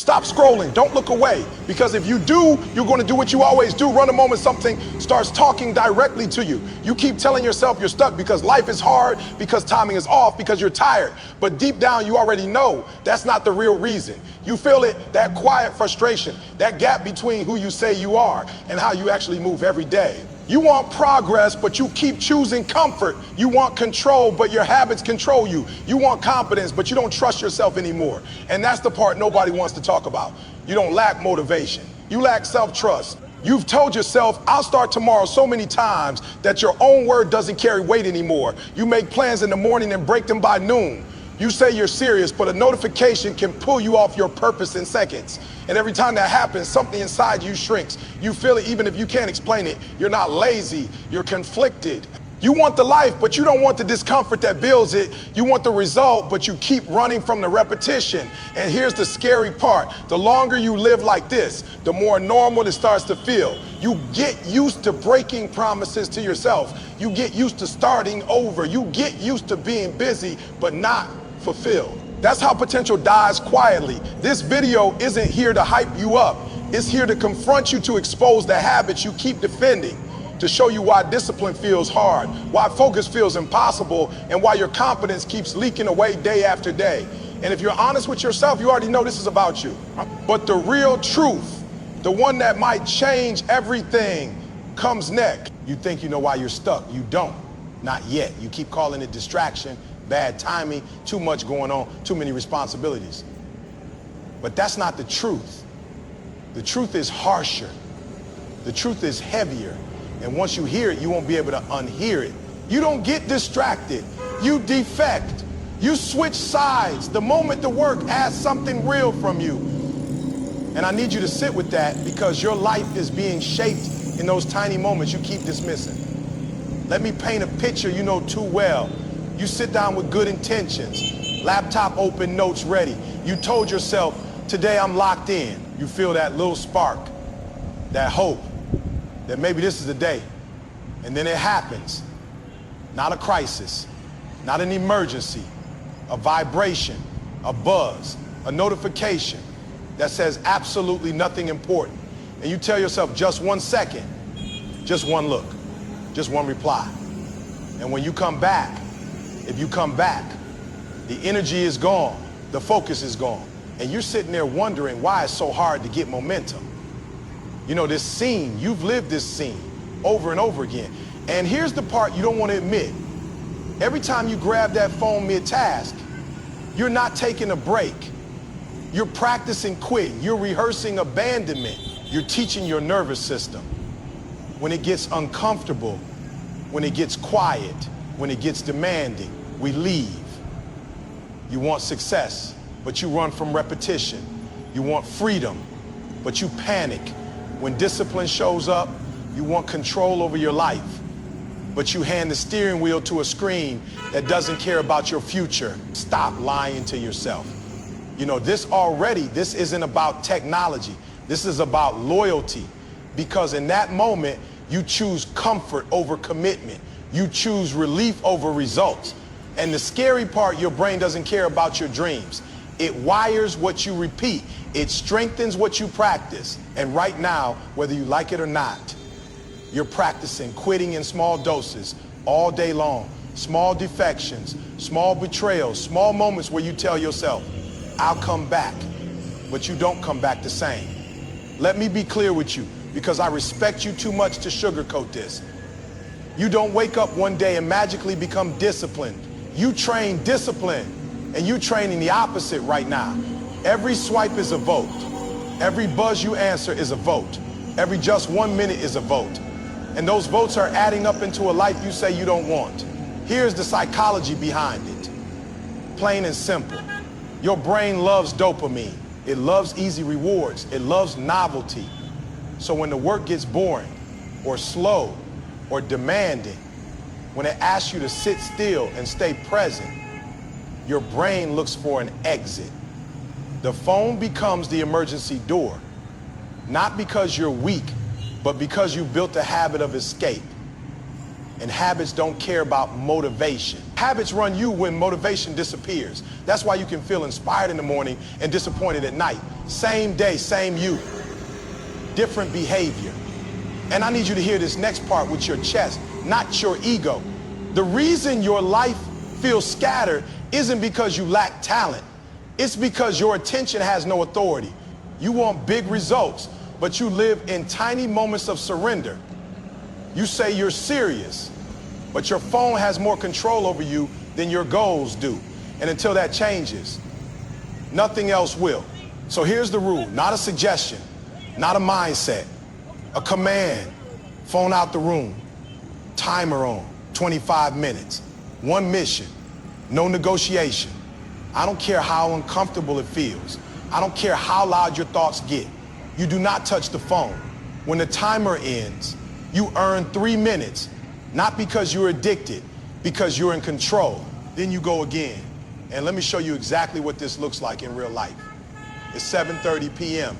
Stop scrolling, don't look away. Because if you do, you're gonna do what you always do. Run a moment something starts talking directly to you. You keep telling yourself you're stuck because life is hard, because timing is off, because you're tired. But deep down, you already know that's not the real reason. You feel it, that quiet frustration, that gap between who you say you are and how you actually move every day. You want progress, but you keep choosing comfort. You want control, but your habits control you. You want confidence, but you don't trust yourself anymore. And that's the part nobody wants to talk about. You don't lack motivation. You lack self-trust. You've told yourself, I'll start tomorrow so many times that your own word doesn't carry weight anymore. You make plans in the morning and break them by noon. You say you're serious, but a notification can pull you off your purpose in seconds. And every time that happens, something inside you shrinks. You feel it even if you can't explain it. You're not lazy, you're conflicted. You want the life, but you don't want the discomfort that builds it. You want the result, but you keep running from the repetition. And here's the scary part. The longer you live like this, the more normal it starts to feel. You get used to breaking promises to yourself. You get used to starting over. You get used to being busy, but not fulfilled. That's how potential dies quietly. This video isn't here to hype you up. It's here to confront you, to expose the habits you keep defending, to show you why discipline feels hard, why focus feels impossible, and why your confidence keeps leaking away day after day. And if you're honest with yourself, you already know this is about you. But the real truth, the one that might change everything, comes next. You think you know why you're stuck. You don't. Not yet. You keep calling it distraction, bad timing, too much going on, too many responsibilities. But that's not the truth. The truth is harsher. The truth is heavier. And once you hear it, you won't be able to unhear it. You don't get distracted. You defect. You switch sides the moment the work asks something real from you. And I need you to sit with that, because your life is being shaped in those tiny moments you keep dismissing. Let me paint a picture you know too well. You sit down with good intentions, laptop open, notes ready. You told yourself, today I'm locked in. You feel that little spark, that hope, that maybe this is the day. And then it happens. Not a crisis, not an emergency, a vibration, a buzz, a notification that says absolutely nothing important. And you tell yourself, just 1 second, just one look, just one reply. And when you come back, if you come back, the energy is gone, the focus is gone. And you're sitting there wondering why it's so hard to get momentum. You know, this scene, you've lived this scene over and over again. And here's the part you don't want to admit. Every time you grab that phone mid-task, you're not taking a break. You're practicing quitting. You're rehearsing abandonment. You're teaching your nervous system. When it gets uncomfortable, when it gets quiet, when it gets demanding, we leave. You want success, but you run from repetition. You want freedom, but you panic. When discipline shows up, you want control over your life, but you hand the steering wheel to a screen that doesn't care about your future. Stop lying to yourself. You know, this isn't about technology. This is about loyalty, because in that moment, you choose comfort over commitment. You choose relief over results. And the scary part, your brain doesn't care about your dreams. It wires what you repeat. It strengthens what you practice. And right now, whether you like it or not, you're practicing quitting in small doses all day long. Small defections, small betrayals, small moments where you tell yourself, I'll come back, but you don't come back the same. Let me be clear with you, because I respect you too much to sugarcoat this. You don't wake up one day and magically become disciplined. You train discipline, and you're training the opposite right now. Every swipe is a vote. Every buzz you answer is a vote. Every just 1 minute is a vote. And those votes are adding up into a life you say you don't want. Here's the psychology behind it. Plain and simple. Your brain loves dopamine. It loves easy rewards. It loves novelty. So when the work gets boring or slow or demanding, when it asks you to sit still and stay present, your brain looks for an exit. The phone becomes the emergency door, not because you're weak, but because you built a habit of escape. And habits don't care about motivation. Habits run you when motivation disappears. That's why you can feel inspired in the morning and disappointed at night. Same day, same you, different behavior. And I need you to hear this next part with your chest, not your ego. The reason your life feels scattered isn't because you lack talent. It's because your attention has no authority. You want big results, but you live in tiny moments of surrender. You say you're serious, but your phone has more control over you than your goals do. And until that changes, nothing else will. So here's the rule, not a suggestion, not a mindset, a command. Phone out the room, timer on, 25 minutes, one mission, no negotiation. I don't care how uncomfortable it feels. I don't care how loud your thoughts get. You do not touch the phone. When the timer ends, you earn 3 minutes, not because you're addicted, because you're in control. Then you go again. And let me show you exactly what this looks like in real life. It's 7:30 p.m.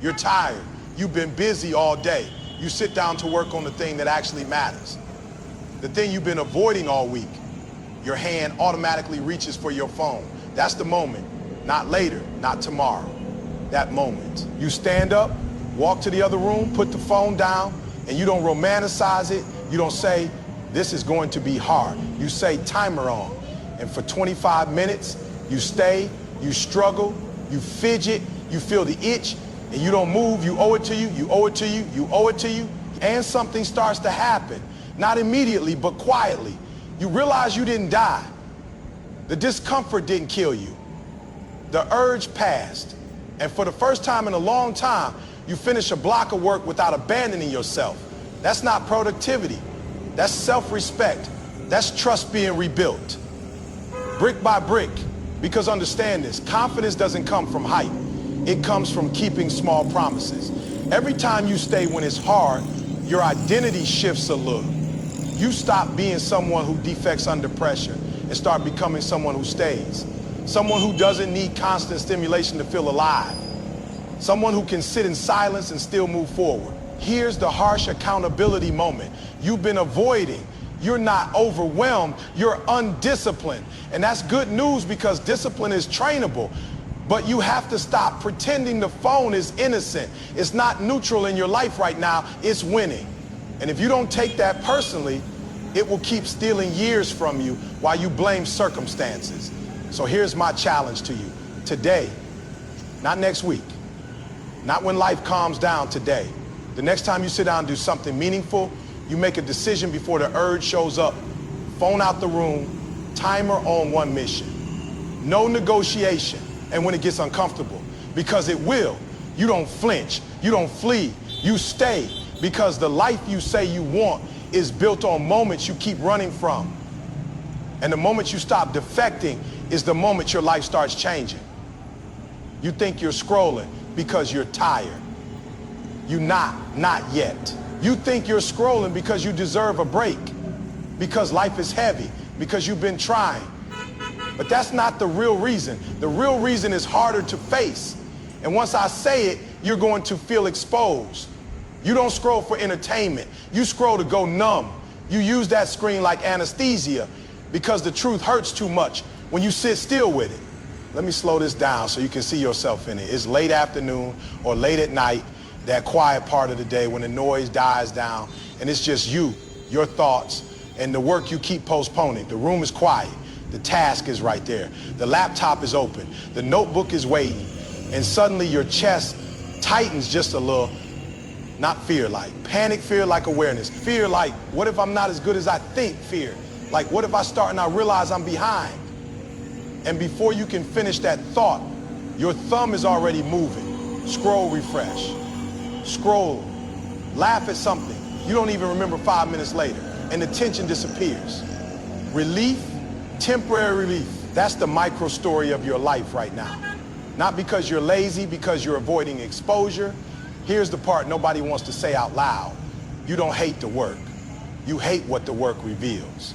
You're tired. You've been busy all day. You sit down to work on the thing that actually matters. The thing you've been avoiding all week. Your hand automatically reaches for your phone. That's the moment. Not later, not tomorrow. That moment. You stand up, walk to the other room, put the phone down, and you don't romanticize it. You don't say, this is going to be hard. You say, timer on. And for 25 minutes, you stay, you struggle, you fidget, you feel the itch, and you don't move. You owe it to you, you owe it to you, you owe it to you. And something starts to happen. Not immediately, but quietly. You realize you didn't die. The discomfort didn't kill you. The urge passed. And for the first time in a long time, you finish a block of work without abandoning yourself. That's not productivity. That's self-respect. That's trust being rebuilt. Brick by brick. Because understand this, confidence doesn't come from hype. It comes from keeping small promises. Every time you stay when it's hard, your identity shifts a little. You stop being someone who defects under pressure and start becoming someone who stays. Someone who doesn't need constant stimulation to feel alive. Someone who can sit in silence and still move forward. Here's the harsh accountability moment. You've been avoiding. You're not overwhelmed, you're undisciplined. And that's good news because discipline is trainable. But you have to stop pretending the phone is innocent. It's not neutral in your life right now, it's winning. And if you don't take that personally, it will keep stealing years from you while you blame circumstances. So here's my challenge to you. Today, not next week, not when life calms down, today. The next time you sit down and do something meaningful, you make a decision before the urge shows up. Phone out the room, timer on, one mission. No negotiation. And when it gets uncomfortable, because it will, you don't flinch, you don't flee, you stay, because the life you say you want is built on moments you keep running from. And the moment you stop defecting is the moment your life starts changing. You think you're scrolling because you're tired. You not yet. You think you're scrolling because you deserve a break, because life is heavy, because you've been trying. But that's not the real reason. The real reason is harder to face. And once I say it, you're going to feel exposed. You don't scroll for entertainment. You scroll to go numb. You use that screen like anesthesia because the truth hurts too much when you sit still with it. Let me slow this down so you can see yourself in it. It's late afternoon or late at night, that quiet part of the day when the noise dies down and it's just you, your thoughts, and the work you keep postponing. The room is quiet. The task is right there. The laptop is open. The notebook is waiting. And suddenly your chest tightens just a little. Not fear like. Panic fear like awareness. Fear like, what if I'm not as good as I think? Fear. Like, what if I start and I realize I'm behind? And before you can finish that thought, your thumb is already moving. Scroll, refresh. Scroll. Laugh at something. You don't even remember 5 minutes later. And the tension disappears. Relief. Temporary relief. That's the micro story of your life right now. Not because you're lazy, because you're avoiding exposure. Here's the part nobody wants to say out loud. You don't hate the work. You hate what the work reveals.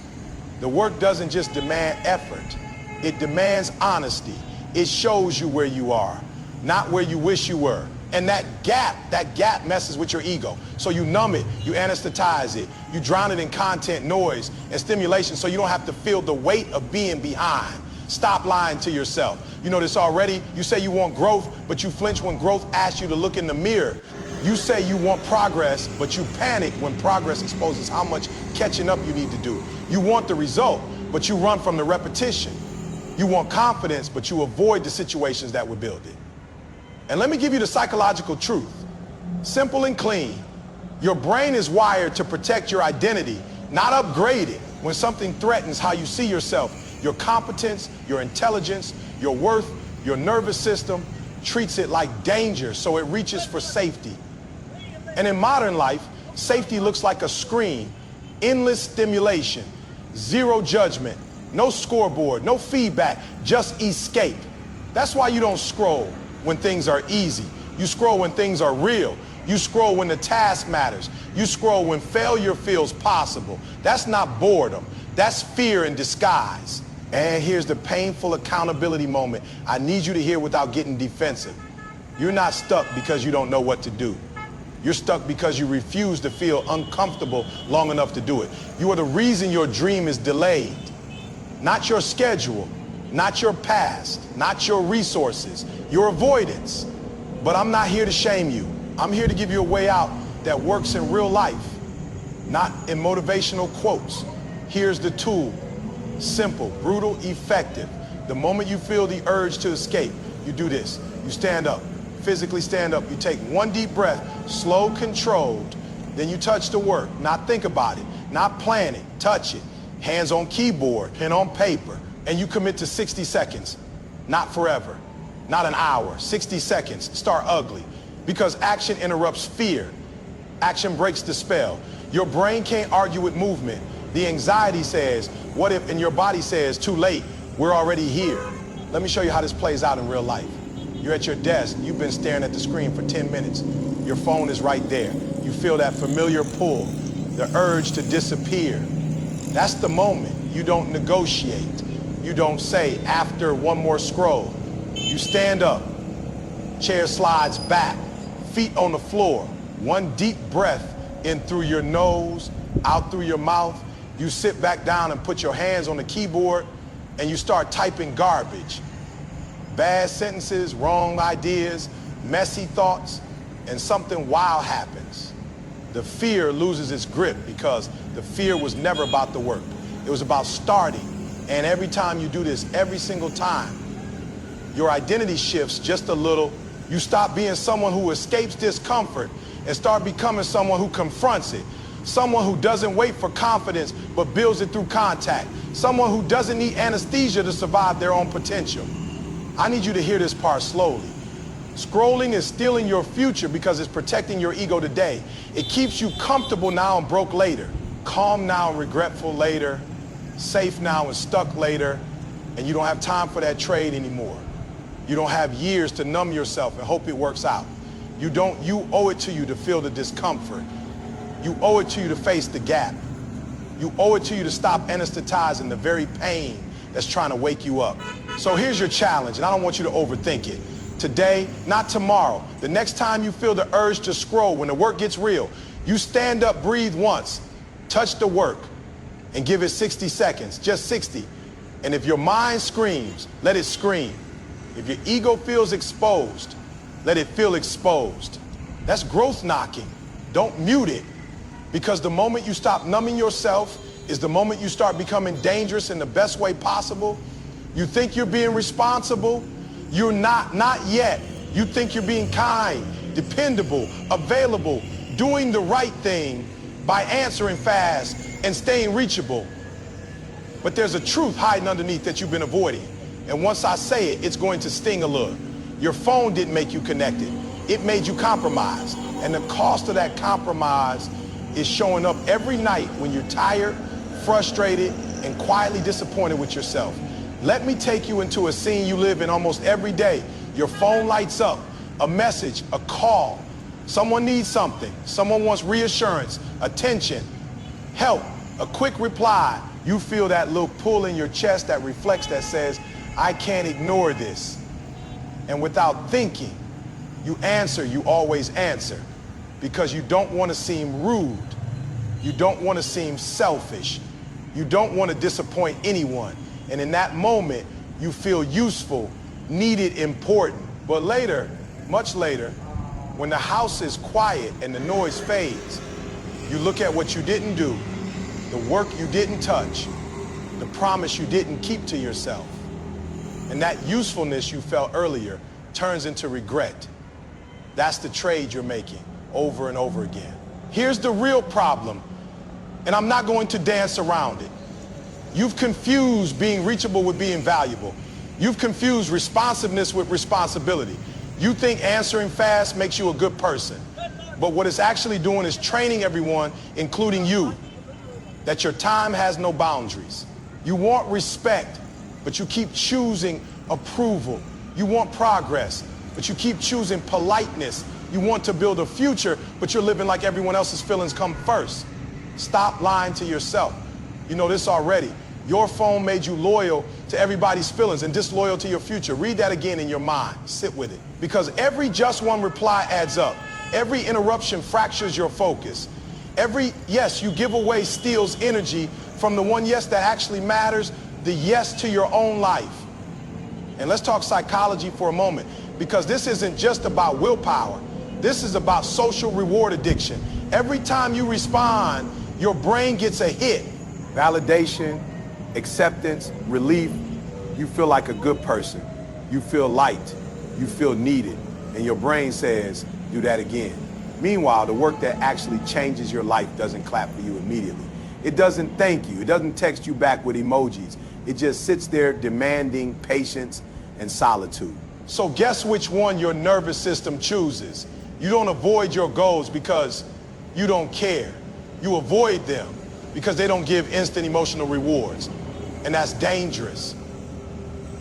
The work doesn't just demand effort. It demands honesty. It shows you where you are, not where you wish you were. And that gap messes with your ego. So you numb it, you anesthetize it, you drown it in content, noise, and stimulation so you don't have to feel the weight of being behind. Stop lying to yourself. You know this already. You say you want growth, but you flinch when growth asks you to look in the mirror. You say you want progress, but you panic when progress exposes how much catching up you need to do. You want the result, but you run from the repetition. You want confidence, but you avoid the situations that would build it. And let me give you the psychological truth. Simple and clean. Your brain is wired to protect your identity, not upgrade it. When something threatens how you see yourself, your competence, your intelligence, your worth, your nervous system treats it like danger, so it reaches for safety. And in modern life, safety looks like a screen, endless stimulation, zero judgment, no scoreboard, no feedback, just escape. That's why you don't scroll when things are easy. You scroll when things are real. You scroll when the task matters. You scroll when failure feels possible. That's not boredom. That's fear in disguise. And here's the painful accountability moment I need you to hear without getting defensive. You're not stuck because you don't know what to do. You're stuck because you refuse to feel uncomfortable long enough to do it. You are the reason your dream is delayed. Not your schedule, not your past, not your resources, your avoidance. But I'm not here to shame you. I'm here to give you a way out that works in real life, not in motivational quotes. Here's the tool. Simple, brutal, effective. The moment you feel the urge to escape, you do this. You stand up, physically stand up. You take one deep breath, slow, controlled. Then you touch the work, not think about it, not plan it, touch it. Hands on keyboard, pen on paper. And you commit to 60 seconds, not forever, not an hour, 60 seconds. Start ugly. Because action interrupts fear. Action breaks the spell. Your brain can't argue with movement. The anxiety says, what if, and your body says, too late, we're already here. Let me show you how this plays out in real life. You're at your desk, you've been staring at the screen for 10 minutes. Your phone is right there. You feel that familiar pull, the urge to disappear. That's the moment. You don't negotiate. You don't say, after one more scroll. You stand up, chair slides back, feet on the floor, one deep breath in through your nose, out through your mouth. You sit back down and put your hands on the keyboard and you start typing garbage. Bad sentences, wrong ideas, messy thoughts, and something wild happens. The fear loses its grip because the fear was never about the work. It was about starting. And every time you do this, every single time, your identity shifts just a little. You stop being someone who escapes discomfort and start becoming someone who confronts it. Someone who doesn't wait for confidence, but builds it through contact. Someone who doesn't need anesthesia to survive their own potential. I need you to hear this part slowly. Scrolling is stealing your future because it's protecting your ego today. It keeps you comfortable now and broke later. Calm now and regretful later. Safe now and stuck later. And you don't have time for that trade anymore. You don't have years to numb yourself and hope it works out. You owe it to you to feel the discomfort. You owe it to you to face the gap. You owe it to you to stop anesthetizing the very pain that's trying to wake you up. So here's your challenge, and I don't want you to overthink it. Today, not tomorrow. The next time you feel the urge to scroll, when the work gets real, you stand up, breathe once, touch the work, and give it 60 seconds, just 60. And if your mind screams, let it scream. If your ego feels exposed, let it feel exposed. That's growth knocking. Don't mute it, because the moment you stop numbing yourself is the moment you start becoming dangerous in the best way possible. You think you're being responsible. You're not yet. You think you're being kind, dependable, available, doing the right thing by answering fast and staying reachable. But there's a truth hiding underneath that you've been avoiding. And once I say it, it's going to sting a little. Your phone didn't make you connected. It made you compromised. And the cost of that compromise is showing up every night when you're tired, frustrated, and quietly disappointed with yourself. Let me take you into a scene you live in almost every day. Your phone lights up, a message, a call. Someone needs something. Someone wants reassurance, attention, help, a quick reply. You feel that little pull in your chest, that reflex that says, I can't ignore this. And without thinking, you answer, you always answer, because you don't want to seem rude. You don't want to seem selfish. You don't want to disappoint anyone. And in that moment, You feel useful, needed, important. But later, much later, when the house is quiet and the noise fades, you look at what you didn't do, the work you didn't touch, the promise you didn't keep to yourself. And that usefulness you felt earlier turns into regret. That's the trade you're making over and over again. Here's the real problem, and I'm not going to dance around it. You've confused being reachable with being valuable. You've confused responsiveness with responsibility. You think answering fast makes you a good person. But what it's actually doing is training everyone, including you, that your time has no boundaries. You want respect, but you keep choosing approval. You want progress, but you keep choosing politeness. You want to build a future, but you're living like everyone else's feelings come first. Stop lying to yourself. You know this already. Your phone made you loyal to everybody's feelings and disloyal to your future. Read that again in your mind. Sit with it. Because every just one reply adds up. Every interruption fractures your focus. Every yes you give away steals energy from the one yes that actually matters, the yes to your own life. And let's talk psychology for a moment, because this isn't just about willpower. This is about social reward addiction. Every time you respond, your brain gets a hit. Validation, acceptance, relief. You feel like a good person. You feel light. You feel needed. And your brain says, do that again. Meanwhile, the work that actually changes your life doesn't clap for you immediately. It doesn't thank you. It doesn't text you back with emojis. It just sits there demanding patience and solitude. So guess which one your nervous system chooses? You don't avoid your goals because you don't care. You avoid them because they don't give instant emotional rewards. And that's dangerous.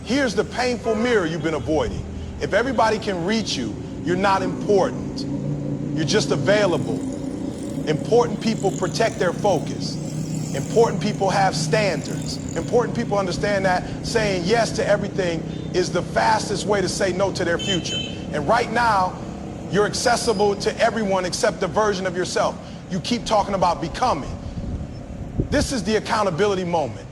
Here's the painful mirror you've been avoiding. If everybody can reach you, you're not important. You're just available. Important people protect their focus. Important people have standards. Important people understand that saying yes to everything is the fastest way to say no to their future. And right now, you're accessible to everyone except the version of yourself you keep talking about becoming. This is the accountability moment.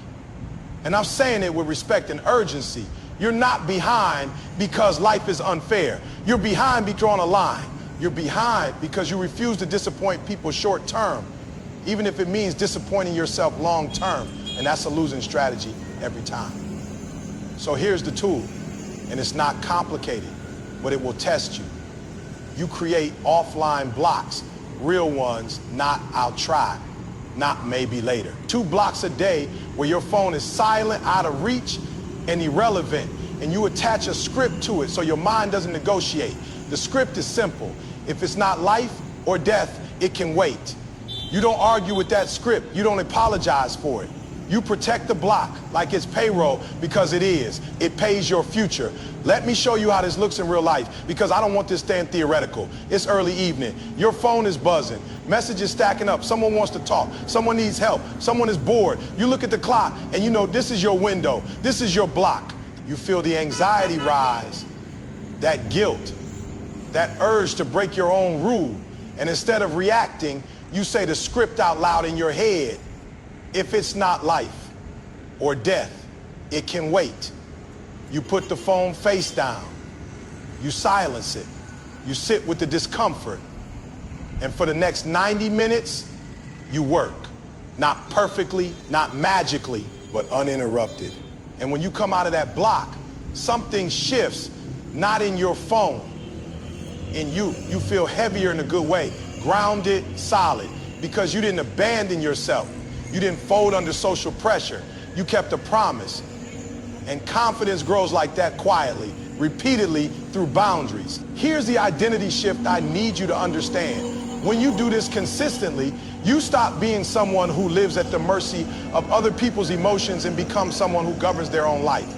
And I'm saying it with respect and urgency. You're not behind because life is unfair. You're behind because you're on a line. You're behind because you refuse to disappoint people short term, even if it means disappointing yourself long term. And that's a losing strategy every time. So here's the tool, and it's not complicated, but it will test you. You create offline blocks, real ones, not I'll try, not maybe later. 2 blocks a day where your phone is silent, out of reach, and irrelevant, and you attach a script to it so your mind doesn't negotiate. The script is simple. If it's not life or death, it can wait. You don't argue with that script. You don't apologize for it. You protect the block like it's payroll, because it is. It pays your future. Let me show you how this looks in real life, because I don't want this staying theoretical. It's early evening. Your phone is buzzing. Messages stacking up. Someone wants to talk. Someone needs help. Someone is bored. You look at the clock and you know this is your window. This is your block. You feel the anxiety rise, that guilt, that urge to break your own rule. And instead of reacting, you say the script out loud in your head. If it's not life or death, it can wait. You put the phone face down. You silence it. You sit with the discomfort. And for the next 90 minutes, you work. Not perfectly, not magically, but uninterrupted. And when you come out of that block, something shifts, not in your phone, in you. You feel heavier in a good way, grounded, solid, because you didn't abandon yourself. You didn't fold under social pressure. You kept a promise. And confidence grows like that quietly, repeatedly through boundaries. Here's the identity shift I need you to understand. When you do this consistently, you stop being someone who lives at the mercy of other people's emotions and become someone who governs their own life.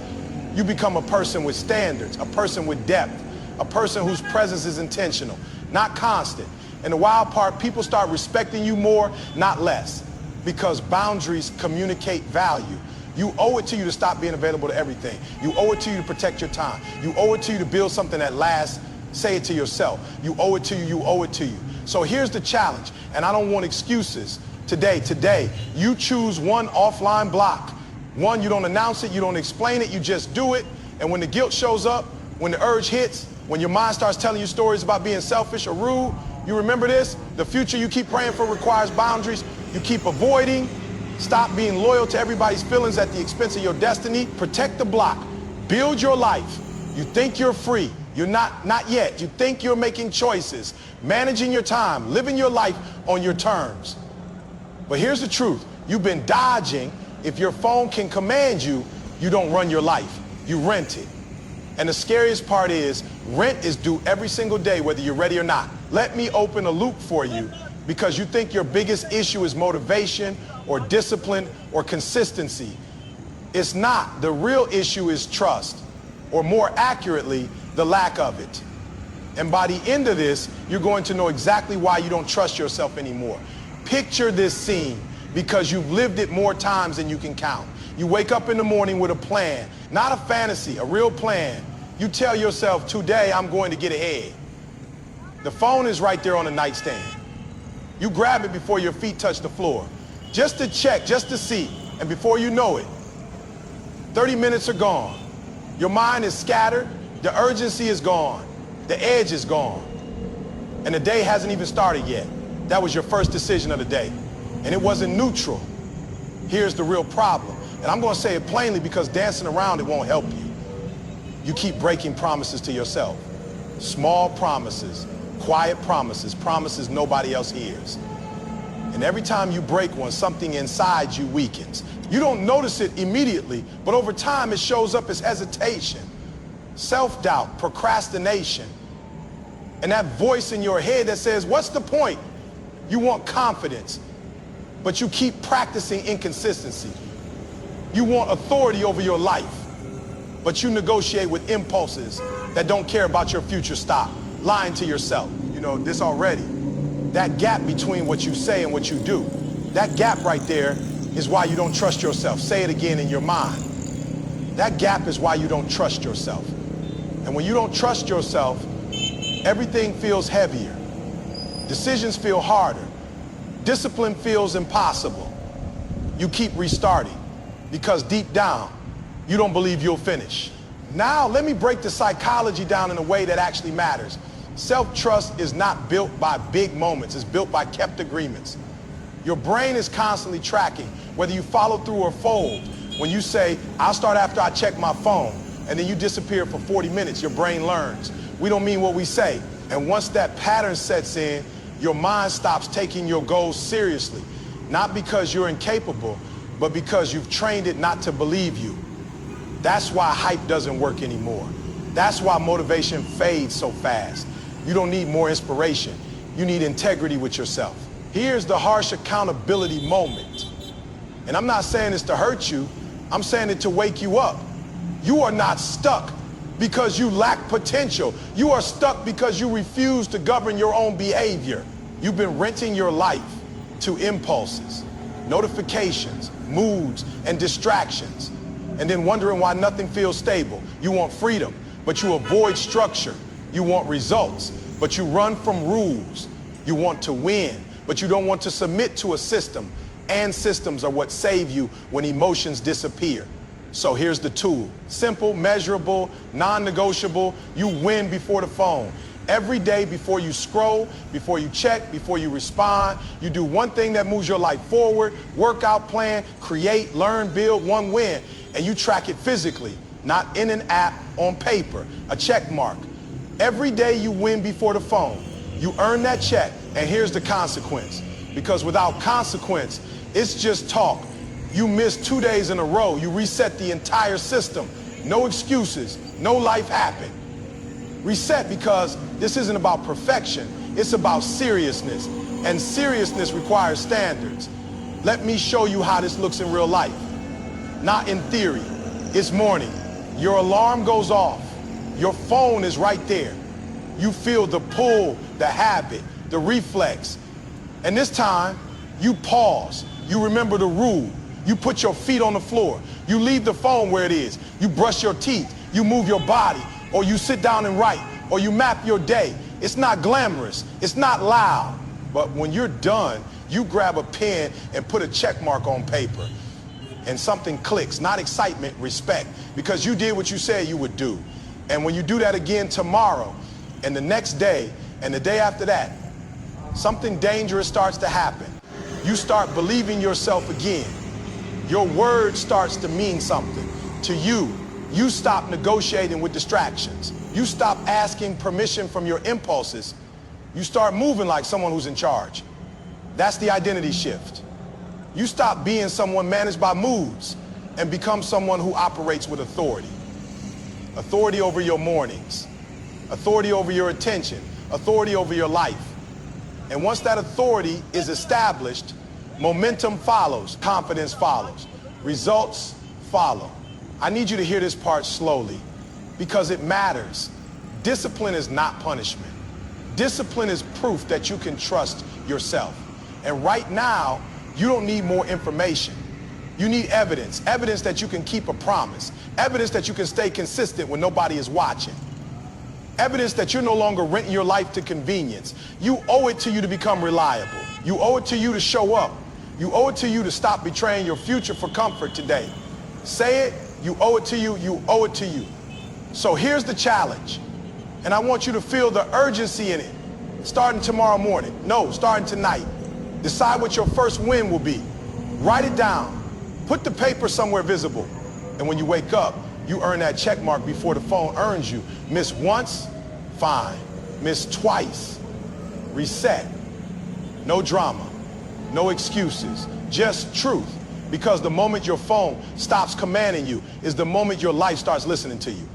You become a person with standards, a person with depth, a person whose presence is intentional, not constant. And the wild part, people start respecting you more, not less, because boundaries communicate value. You owe it to you to stop being available to everything. You owe it to you to protect your time. You owe it to you to build something that lasts. Say it to yourself. You owe it to you, you owe it to you. So here's the challenge, and I don't want excuses. Today, you choose one offline block One, you don't announce it, you don't explain it, you just do it. And when the guilt shows up, when the urge hits, when your mind starts telling you stories about being selfish or rude, you remember this: the future you keep praying for requires boundaries. You keep avoiding. Stop being loyal to everybody's feelings at the expense of your destiny. Protect the block. Build your life. You think you're free. You're not yet. You think you're making choices, managing your time, living your life on your terms. But here's the truth. You've been dodging. If your phone can command you, you don't run your life. You rent it. And the scariest part is, rent is due every single day, whether you're ready or not. Let me open a loop for you, because you think your biggest issue is motivation or discipline or consistency. It's not. The real issue is trust, or more accurately, the lack of it. And by the end of this, you're going to know exactly why you don't trust yourself anymore. Picture this scene, because you've lived it more times than you can count. You wake up in the morning with a plan, not a fantasy, a real plan. You tell yourself, today I'm going to get ahead. The phone is right there on the nightstand. You grab it before your feet touch the floor, just to check, just to see. And before you know it, 30 minutes are gone. Your mind is scattered. The urgency is gone. The edge is gone. And the day hasn't even started yet. That was your first decision of the day. And it wasn't neutral. Here's the real problem. And I'm going to say it plainly, because dancing around it won't help you. You keep breaking promises to yourself. Small promises, quiet promises, promises nobody else hears. And every time you break one, something inside you weakens. You don't notice it immediately, but over time it shows up as hesitation, self-doubt, procrastination, and that voice in your head that says, what's the point? You want confidence, but you keep practicing inconsistency. You want authority over your life, but you negotiate with impulses that don't care about your future. Stop lying to yourself. You know this already. That gap between what you say and what you do, that gap right there is why you don't trust yourself. Say it again in your mind. That gap is why you don't trust yourself. And when you don't trust yourself, everything feels heavier. Decisions feel harder. Discipline feels impossible. You keep restarting, because deep down, you don't believe you'll finish. Now, let me break the psychology down in a way that actually matters. Self-trust is not built by big moments. It's built by kept agreements. Your brain is constantly tracking whether you follow through or fold. When you say, I'll start after I check my phone, and then you disappear for 40 minutes, your brain learns. We don't mean what we say. And once that pattern sets in, your mind stops taking your goals seriously. Not because you're incapable, but because you've trained it not to believe you. That's why hype doesn't work anymore. That's why motivation fades so fast. You don't need more inspiration. You need integrity with yourself. Here's the harsh accountability moment. And I'm not saying this to hurt you. I'm saying it to wake you up. You are not stuck because you lack potential. You are stuck because you refuse to govern your own behavior. You've been renting your life to impulses, notifications, moods, and distractions, and then wondering why nothing feels stable. You want freedom, but you avoid structure. You want results, but you run from rules. You want to win, but you don't want to submit to a system. And systems are what save you when emotions disappear. So here's the tool. Simple, measurable, non-negotiable. You win before the phone. Every day, before you scroll, before you check, before you respond, you do one thing that moves your life forward. Workout plan, create, learn, build, one win. And you track it physically, not in an app, on paper, a check mark. Every day you win before the phone. You earn that check, and here's the consequence. Because without consequence, it's just talk. You miss 2 days in a row. You reset the entire system. No excuses. No life happened. Reset, because this isn't about perfection. It's about seriousness. And seriousness requires standards. Let me show you how this looks in real life. Not in theory. It's morning. Your alarm goes off. Your phone is right there. You feel the pull, the habit, the reflex. And this time, you pause. You remember the rule. You put your feet on the floor. You leave the phone where it is. You brush your teeth. You move your body. Or you sit down and write. Or you map your day. It's not glamorous. It's not loud. But when you're done, you grab a pen and put a check mark on paper. and something clicks, not excitement, respect, because you did what you said you would do. And when you do that again tomorrow and the next day and the day after that, something dangerous starts to happen. You start believing yourself again. Your word starts to mean something to you. You stop negotiating with distractions. You stop asking permission from your impulses. You start moving like someone who's in charge. That's the identity shift. You stop being someone managed by moods and become someone who operates with authority. Authority over your mornings, authority over your attention, authority over your life. And once that authority is established, momentum follows, confidence follows, results follow. I need you to hear this part slowly because it matters. Discipline is not punishment. Discipline is proof that you can trust yourself. And right now, you don't need more information. You need evidence, evidence that you can keep a promise, evidence that you can stay consistent when nobody is watching, evidence that you're no longer renting your life to convenience. You owe it to you to become reliable. You owe it to you to show up. You owe it to you to stop betraying your future for comfort today. Say it, you owe it to you, you owe it to you. So here's the challenge, and I want you to feel the urgency in it, starting tomorrow morning. No, starting tonight. Decide what your first win will be. Write it down. Put the paper somewhere visible. And when you wake up, you earn that check mark before the phone earns you. Miss once, fine. Miss twice, reset. No drama, no excuses, just truth. Because the moment your phone stops commanding you is the moment your life starts listening to you.